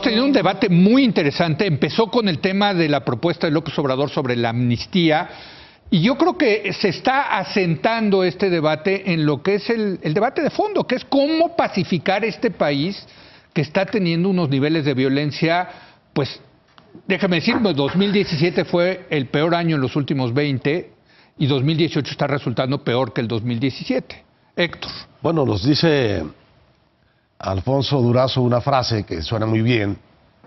tenido un debate muy interesante. Empezó con el tema de la propuesta de López Obrador sobre la amnistía. Y yo creo que se está asentando este debate en lo que es el debate de fondo, que es cómo pacificar este país que está teniendo unos niveles de violencia, pues, déjame decirlo, 2017 fue el peor año en los últimos 20 y 2018 está resultando peor que el 2017. Héctor. Bueno, nos dice Alfonso Durazo una frase que suena muy bien,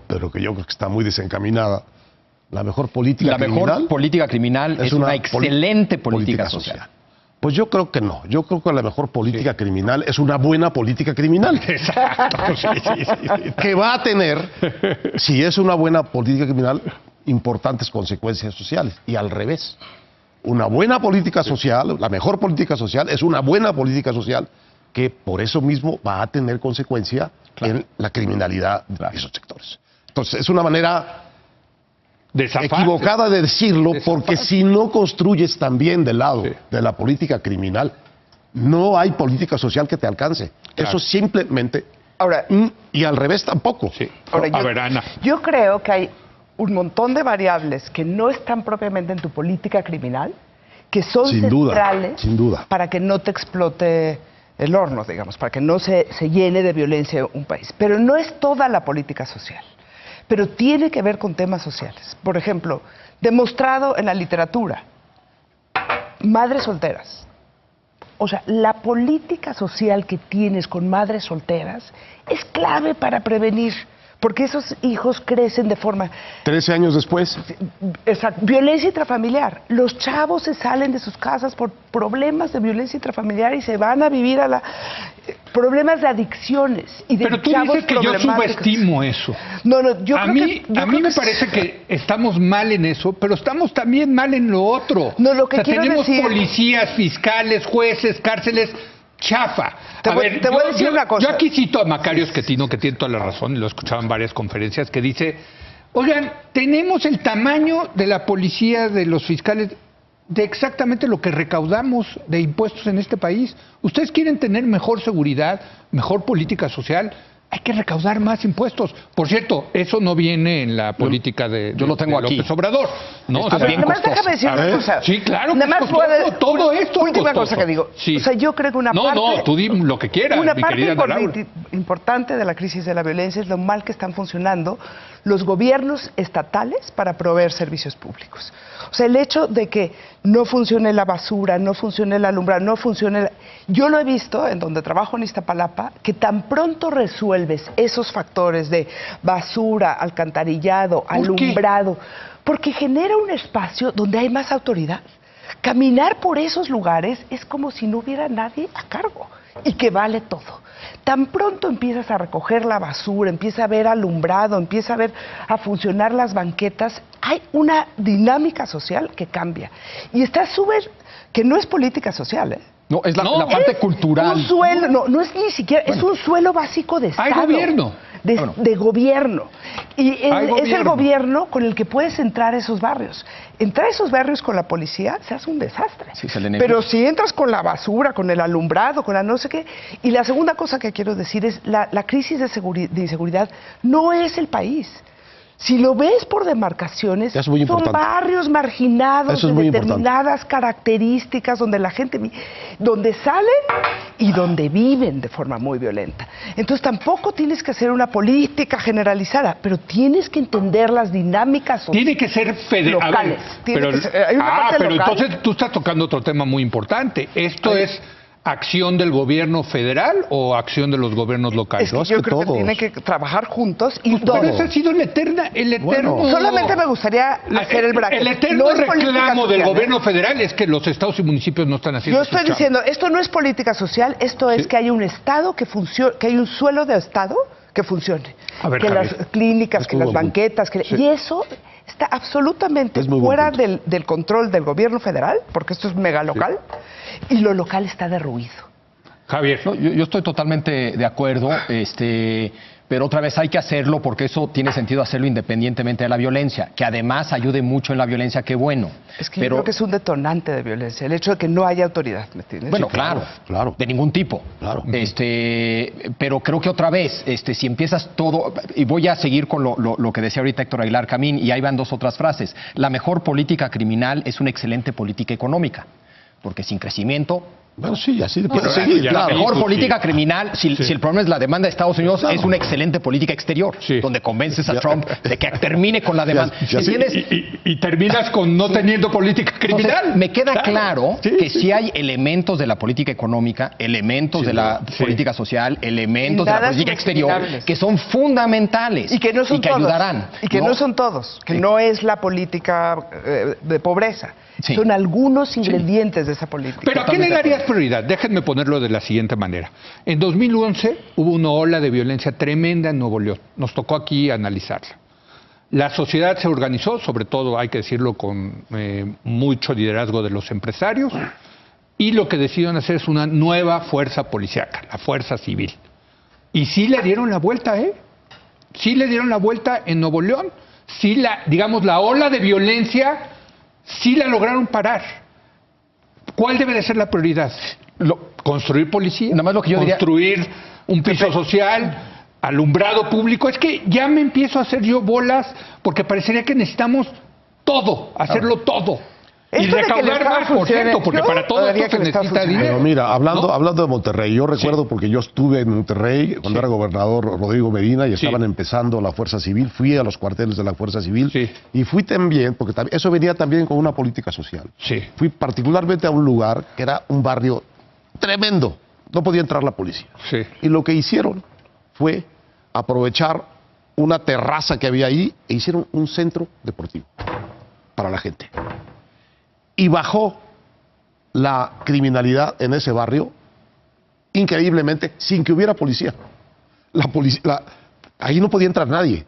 pero que yo creo que está muy desencaminada. La mejor política criminal es una excelente política social. Pues yo creo que no. Yo creo que la mejor política criminal es una buena política criminal. Exacto. Que va a tener, si es una buena política criminal, importantes consecuencias sociales. Y al revés. Una buena política social, la mejor política social, es una buena política social que por eso mismo va a tener consecuencia en la criminalidad de esos sectores. Entonces, es una manera equivocada de decirlo, porque si no construyes también del lado de la política criminal, no hay política social que te alcance. Eso simplemente... Ahora, y al revés tampoco. Ahora, yo creo que hay un montón de variables que no están propiamente en tu política criminal, que son centrales para que no te explote el horno, digamos, para que no se llene de violencia un país. Pero no es toda la política social. Pero tiene que ver con temas sociales. Por ejemplo, demostrado en la literatura, madres solteras. O sea, la política social que tienes con madres solteras es clave para prevenir, porque esos hijos crecen de forma... 13 años después. Exacto. Violencia intrafamiliar. Los chavos se salen de sus casas por problemas de violencia intrafamiliar y se van a vivir a la... problemas de adicciones y de Pero tú dices que yo subestimo eso. No, yo a mí me parece que estamos mal en eso, pero estamos también mal en lo otro. No, lo que tenemos policías, fiscales, jueces, cárceles... chafa. Te voy a decir una cosa. Yo aquí cito a Macario Schettino, que tiene toda la razón, y lo he escuchado en varias conferencias, que dice, oigan, tenemos el tamaño de la policía, de los fiscales, de exactamente lo que recaudamos de impuestos en este país. Ustedes quieren tener mejor seguridad, mejor política social, hay que recaudar más impuestos. Por cierto, eso no viene en la política de López Obrador. No, nada más déjame decir una cosa. Sí, claro. Nada más todo esto es última costoso. cosa que digo. Sí. O sea, yo creo que una parte... No, tú di lo que quieras, una mi parte querida Ana Laura. importante de la crisis de la violencia es lo mal que están funcionando los gobiernos estatales para proveer servicios públicos. O sea, el hecho de que no funcione la basura, no funcione el alumbrado, no funcione... Yo lo he visto en donde trabajo en Iztapalapa, que tan pronto resuelves esos factores de basura, alcantarillado, alumbrado, porque genera un espacio donde hay más autoridad. Caminar por esos lugares es como si no hubiera nadie a cargo y que vale todo. Tan pronto empiezas a recoger la basura, empieza a ver alumbrado, empieza a funcionar las banquetas, hay una dinámica social que cambia. Y está súper, que no es política social, ¿eh? No, es la parte cultural. Un suelo, no es ni siquiera, es un suelo básico de Estado. Hay gobierno. De gobierno. Y es el gobierno con el que puedes entrar a esos barrios. Entrar a esos barrios con la policía se hace un desastre. Sí, pero si entras con la basura, con el alumbrado, con la no sé qué... Y la segunda cosa que quiero decir es, la crisis de inseguridad no es el país. Si lo ves por demarcaciones, son barrios marginados de determinadas características donde la gente, donde salen y donde viven de forma muy violenta. Entonces tampoco tienes que hacer una política generalizada, pero tienes que entender las dinámicas sociales. Tiene que ser locales. Pero entonces tú estás tocando otro tema muy importante. Esto es... ¿acción del gobierno federal o acción de los gobiernos locales? Es que yo creo que tienen que trabajar juntos y pero ese ha sido el eterno... Bueno, solamente me gustaría hacer el bracket. El eterno reclamo del gobierno federal es que los estados y municipios no están haciendo. Yo estoy diciendo, esto no es política social, esto es que hay un estado que funcione, que hay un suelo de estado que funcione. Que las clínicas, que las banquetas, y eso está absolutamente fuera del control del gobierno federal, porque esto es mega local, y lo local está derruido. Javier. No, yo estoy totalmente de acuerdo, pero otra vez hay que hacerlo porque eso tiene sentido hacerlo independientemente de la violencia, que además ayude mucho en la violencia, qué bueno. Es que yo creo que es un detonante de violencia, el hecho de que no haya autoridad, ¿me entiendes? Bueno, Sí, claro. de ningún tipo. Claro. Pero creo que otra vez, si empiezas todo, y voy a seguir con lo que decía ahorita Héctor Aguilar Camín, y ahí van dos otras frases. La mejor política criminal es una excelente política económica, porque sin crecimiento... Bueno, sí, así puede seguir. La Claro. mejor política criminal, si el problema es la demanda de Estados Unidos, Claro. es una excelente política exterior, donde convences a Trump de que termine con la demanda. ¿Entiendes? Y terminas con no teniendo política criminal. Entonces, me queda claro que sí hay elementos de la política económica, elementos de la política social, elementos de la política exterior que son fundamentales y que no son todos, ayudarán. y que no son todos, que no es la política de pobreza. Sí. Son algunos ingredientes de esa política. Pero ¿a qué le darías prioridad? Déjenme ponerlo de la siguiente manera. En 2011 hubo una ola de violencia tremenda en Nuevo León. Nos tocó aquí analizarla. La sociedad se organizó, sobre todo, hay que decirlo, con mucho liderazgo de los empresarios, y lo que decidieron hacer es una nueva fuerza policíaca, la Fuerza Civil. Y sí le dieron la vuelta, ¿eh? Sí le dieron la vuelta en Nuevo León. Sí, la ola de violencia... sí la lograron parar. ¿Cuál debe de ser la prioridad? ¿Construir policía? Nada más lo que yo ¿construir un piso social? ¿Alumbrado público? Es que ya me empiezo a hacer yo bolas porque parecería que necesitamos todo, hacerlo todo. Y Esto de que el recaudar Estado más, por funcione, cierto, porque yo para todo todavía esto que se el Estado necesita funcione. dinero. Pero mira, hablando, ¿no? hablando de Monterrey, yo recuerdo porque yo estuve en Monterrey cuando era gobernador Rodrigo Medina y estaban empezando la Fuerza Civil, fui a los cuarteles de la Fuerza Civil y fui también, porque eso venía también con una política social. Sí. Fui particularmente a un lugar que era un barrio tremendo, no podía entrar la policía. Sí. Y lo que hicieron fue aprovechar una terraza que había ahí e hicieron un centro deportivo para la gente. Y bajó la criminalidad en ese barrio increíblemente sin que hubiera policía. Ahí no podía entrar nadie.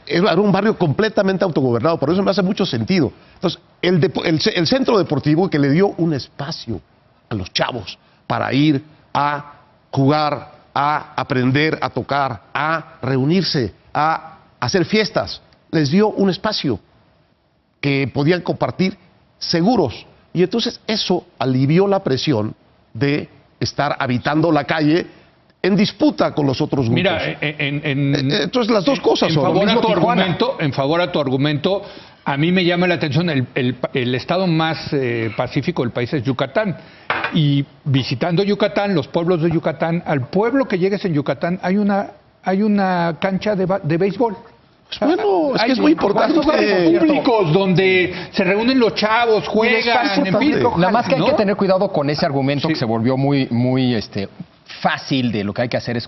Era un barrio completamente autogobernado, por eso me hace mucho sentido. Entonces, el centro deportivo que le dio un espacio a los chavos para ir a jugar, a aprender a tocar, a reunirse, a hacer fiestas, les dio un espacio que podían compartir seguros. Y entonces eso alivió la presión de estar habitando la calle en disputa con los otros grupos. Mira, entonces las dos cosas en son. favor a tu argumento, a mí me llama la atención el estado más pacífico del país es Yucatán. Y visitando Yucatán, los pueblos de Yucatán, al pueblo que llegues en Yucatán hay una cancha de béisbol. Bueno, es que es muy importante. Públicos donde se reúnen los chavos, juegan, en fin. Nada más que hay que tener cuidado con ese argumento que se volvió muy fácil de lo que hay que hacer es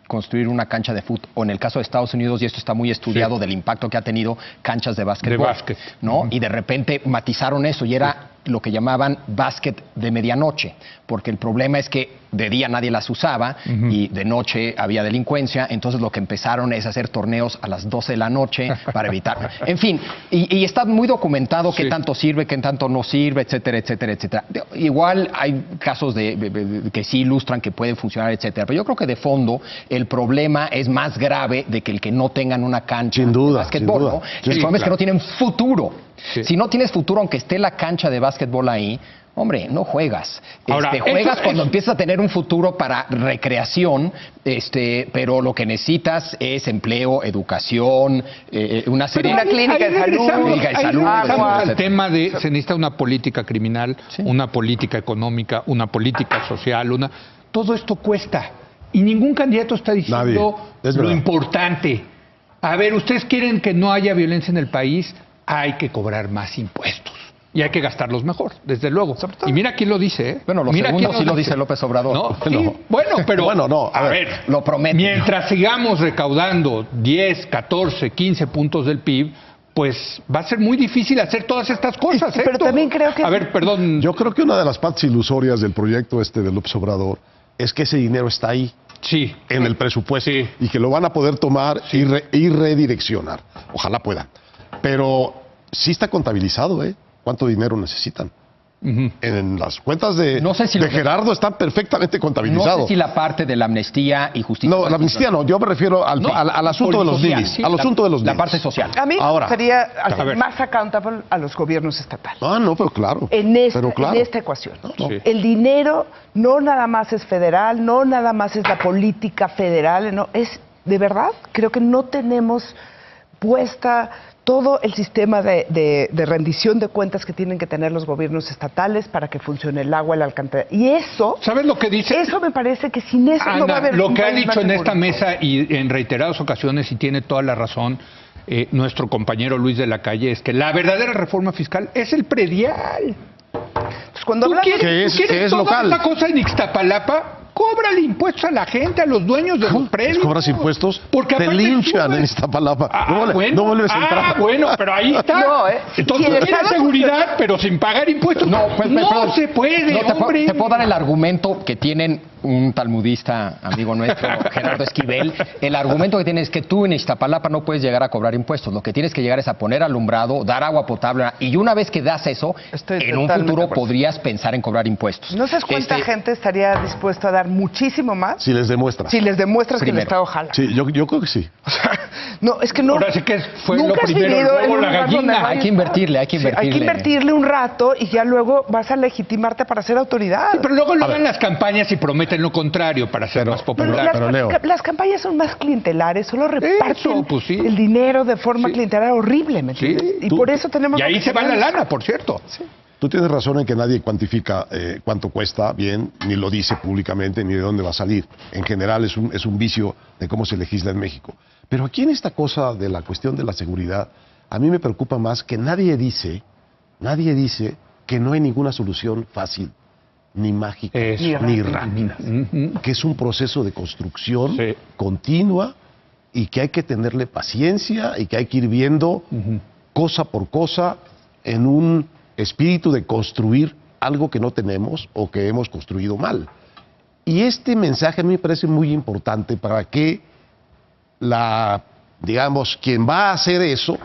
construir una cancha de fútbol, o en el caso de Estados Unidos, y esto está muy estudiado del impacto que ha tenido, canchas de básquetbol. De básquet. ¿No? Y de repente matizaron eso y era lo que llamaban básquet de medianoche, porque el problema es que de día nadie las usaba y de noche había delincuencia, entonces lo que empezaron es hacer torneos a las 12 de la noche para evitar. En fin, y está muy documentado qué tanto sirve, qué tanto no sirve, etcétera, etcétera, etcétera. Igual hay casos que sí ilustran que pueden funcionar, etcétera, pero yo creo que de fondo el problema es más grave de que el que no tengan una cancha de básquetbol, ¿no? El problema es que no tienen futuro. Sí. Si no tienes futuro, aunque esté la cancha de básquetbol ahí, hombre, no juegas. Ahora, juegas cuando empiezas a tener un futuro para recreación, pero lo que necesitas es empleo, educación, una serie una clínica de salud. Al tema de se necesita una política criminal, una política económica, una política social, todo esto cuesta. Y ningún candidato está diciendo lo importante. A ver, ustedes quieren que no haya violencia en el país, hay que cobrar más impuestos. Y hay que gastarlos mejor, desde luego. Y mira quién lo dice, ¿eh? Bueno, segundo sí lo dice López Obrador. ¿No? Sí, bueno, pero a ver, lo promete. Mientras sigamos recaudando 10, 14, 15 puntos del PIB, pues va a ser muy difícil hacer todas estas cosas. Pero también creo que... A ver, perdón. Yo creo que una de las partes ilusorias del proyecto de López Obrador es que ese dinero está ahí. Sí. En el presupuesto. Sí. Y que lo van a poder tomar y redireccionar. Ojalá puedan. Pero sí está contabilizado, ¿eh? ¿Cuánto dinero necesitan? En las cuentas de, No sé si de Gerardo están perfectamente contabilizados. No sé si la parte de la amnistía y justicia. No, la amnistía no, yo me refiero al asunto de los ninis. Sí, al asunto de los la ninis. parte social. A mí Ahora, sería a hacer ver. más accountable a los gobiernos estatales. Ah, no, pero claro. En esta, pero claro. en esta ecuación. Sí. El dinero no nada más es federal, no nada más es la política federal, no, es de verdad, creo que no tenemos puesta todo el sistema de rendición de cuentas que tienen que tener los gobiernos estatales para que funcione el agua, el alcantarillado. Y eso, ¿Sabes lo que dice? eso me parece que sin eso no va a Ana, haber lo un que ha país dicho más en esta seguro. mesa y en reiteradas ocasiones, y tiene toda la razón, nuestro compañero Luis de la Calle, es que la verdadera reforma fiscal es el predial. Pues cuando ¿Tú hablamos quieres, que es toda local? esa cosa en Ixtapalapa? Cóbrale impuestos a la gente, a los dueños de los predios. ¿Cobras impuestos? Porque te aparte linchan subes. en Iztapalapa. Ah, no vuelves a entrar. bueno, pero ahí está. No, Entonces si el tienes Estado seguridad, pero sin pagar impuestos. No, pues, perdón. se puede, No, hombre. te puedo dar el argumento que tienen un talmudista, amigo nuestro, Gerardo Esquivel. El argumento que tiene es que tú en Iztapalapa no puedes llegar a cobrar impuestos. Lo que tienes que llegar es a poner alumbrado, dar agua potable. Y una vez que das eso, Estoy en un totalmente futuro de acuerdo. podrías pensar en cobrar impuestos. no sabes cuánta gente estaría dispuesto a dar muchísimo más Si les demuestras. si les demuestras que el Primero. Estado jala. Sí, yo creo que sí. No, es que no. Ahora sí que fue lo nunca has primero, vivido luego en un la lugar gallina. donde Hay que vayas- invertirle, hay que Sí, hay que invertirle. invertirle un rato y ya luego vas a legitimarte para ser autoridad. Sí, pero luego lo dan las campañas y prometen lo contrario para ser más Pero popular. pero, Leo. las campañas son más clientelares, solo reparten pues sí. el dinero de forma Sí. clientelar horrible, ¿me Sí, entiendes? Y tú- por eso tenemos... Y ahí se va la lana, por cierto. Tú tienes razón en que nadie cuantifica cuánto cuesta bien, ni lo dice públicamente, ni de dónde va a salir. En general es un vicio de cómo se legisla en México. Pero aquí en esta cosa de la cuestión de la seguridad, a mí me preocupa más que nadie dice que no hay ninguna solución fácil, ni mágica, Eso. ni rápida. Ujú. Que es un proceso de construcción Sí. continua y que hay que tenerle paciencia y que hay que ir viendo cosa por cosa en un espíritu de construir algo que no tenemos o que hemos construido mal. Y este mensaje a mí me parece muy importante para que digamos, quien va a hacer eso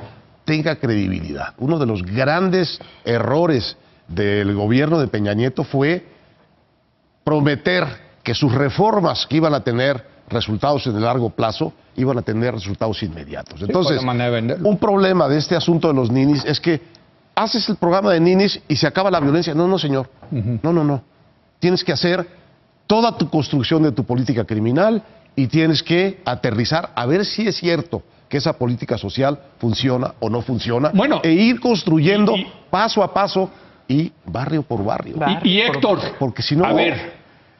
tenga credibilidad. Uno de los grandes errores del gobierno de Peña Nieto fue prometer que sus reformas que iban a tener resultados en el largo plazo iban a tener resultados inmediatos. Entonces, fue la manera de venderlo. un problema de este asunto de los ninis es que haces el programa de ninis y se acaba la violencia. No, señor. No. Tienes que hacer toda tu construcción de tu política criminal y tienes que aterrizar a ver si es cierto que esa política social funciona o no funciona, Bueno, e ir construyendo y- paso a paso y barrio por barrio. Y Héctor, Porque si no... a ver,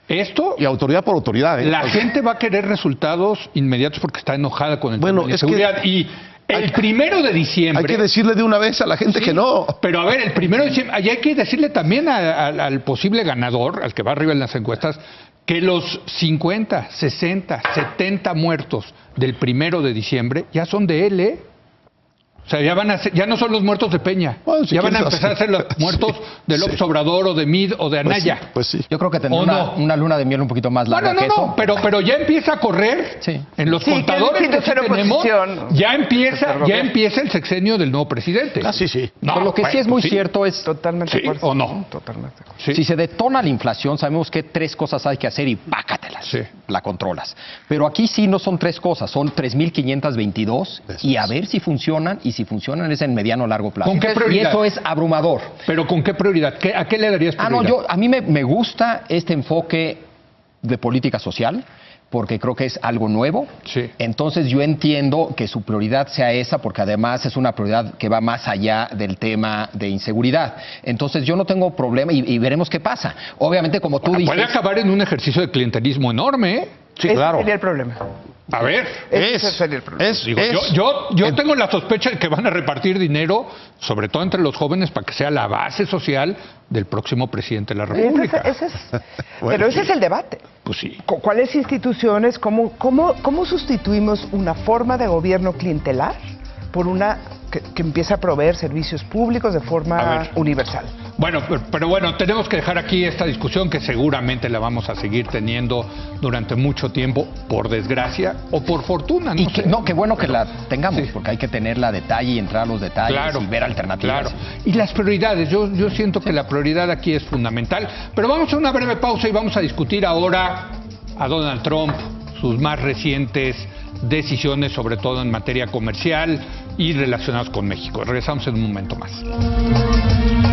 esto, Y autoridad por autoridad. ¿eh? la gente va a querer resultados inmediatos porque está enojada con el Bueno, tema de es que- seguridad. Y el 1 de diciembre... Hay que decirle de una vez a la gente Sí, que no. Pero a ver, el 1 de diciembre, y hay que decirle también al posible ganador, al que va arriba en las encuestas, que los 50, 60, 70 muertos del 1 de diciembre ya son de él, ¿eh? O sea, ya no son los muertos de Peña. Bueno, si ya van a quieres empezar a ser los muertos de López Sí. Obrador o de Mid o de Anaya. Pues sí. Yo creo que tendrá ¿O no? una luna de miel un poquito más larga No, que eso. pero ya empieza a correr Sí. en los Sí, que contadores el que sí cero tenemos. oposición. Ya empieza el sexenio del nuevo presidente. Ah, sí. No, Pero lo que sí bueno, es muy sí. cierto es, Totalmente ¿Sí de acuerdo. o no? Totalmente de acuerdo. Sí. si se detona la inflación, sabemos que 3 cosas hay que hacer y pácatelas, Sí. la controlas. Pero aquí sí no son 3 cosas, son 3.522 y a ver si funcionan, y si funcionan es en mediano o largo plazo. ¿Con qué Y prioridad? eso es abrumador. Pero ¿con qué prioridad? ¿A qué le darías prioridad? A mí me gusta este enfoque de política social, porque creo que es algo nuevo. Sí. Entonces yo entiendo que su prioridad sea esa, porque además es una prioridad que va más allá del tema de inseguridad. Entonces yo no tengo problema y veremos qué pasa. Obviamente, como tú dices... Puede acabar en un ejercicio de clientelismo enorme, ¿eh? Sí, Ese claro. sería el problema. A ver. Ese sería el problema. Digo, yo tengo la sospecha de que van a repartir dinero, sobre todo entre los jóvenes, para que sea la base social del próximo presidente de la República. Ese es, pero ese es el debate. Pues sí. ¿Cuáles instituciones, cómo sustituimos una forma de gobierno clientelar por una que empieza a proveer servicios públicos de A forma ver. universal? Bueno, pero bueno, tenemos que dejar aquí esta discusión que seguramente la vamos a seguir teniendo durante mucho tiempo, por desgracia o por fortuna. No sé. Qué bueno que la tengamos, porque hay que tenerla a detalle y entrar a los detalles y ver alternativas. Claro. Y las prioridades, yo siento que la prioridad aquí es fundamental. Pero vamos a una breve pausa y vamos a discutir ahora a Donald Trump, sus más recientes decisiones, sobre todo en materia comercial y relacionadas con México. Regresamos en un momento más.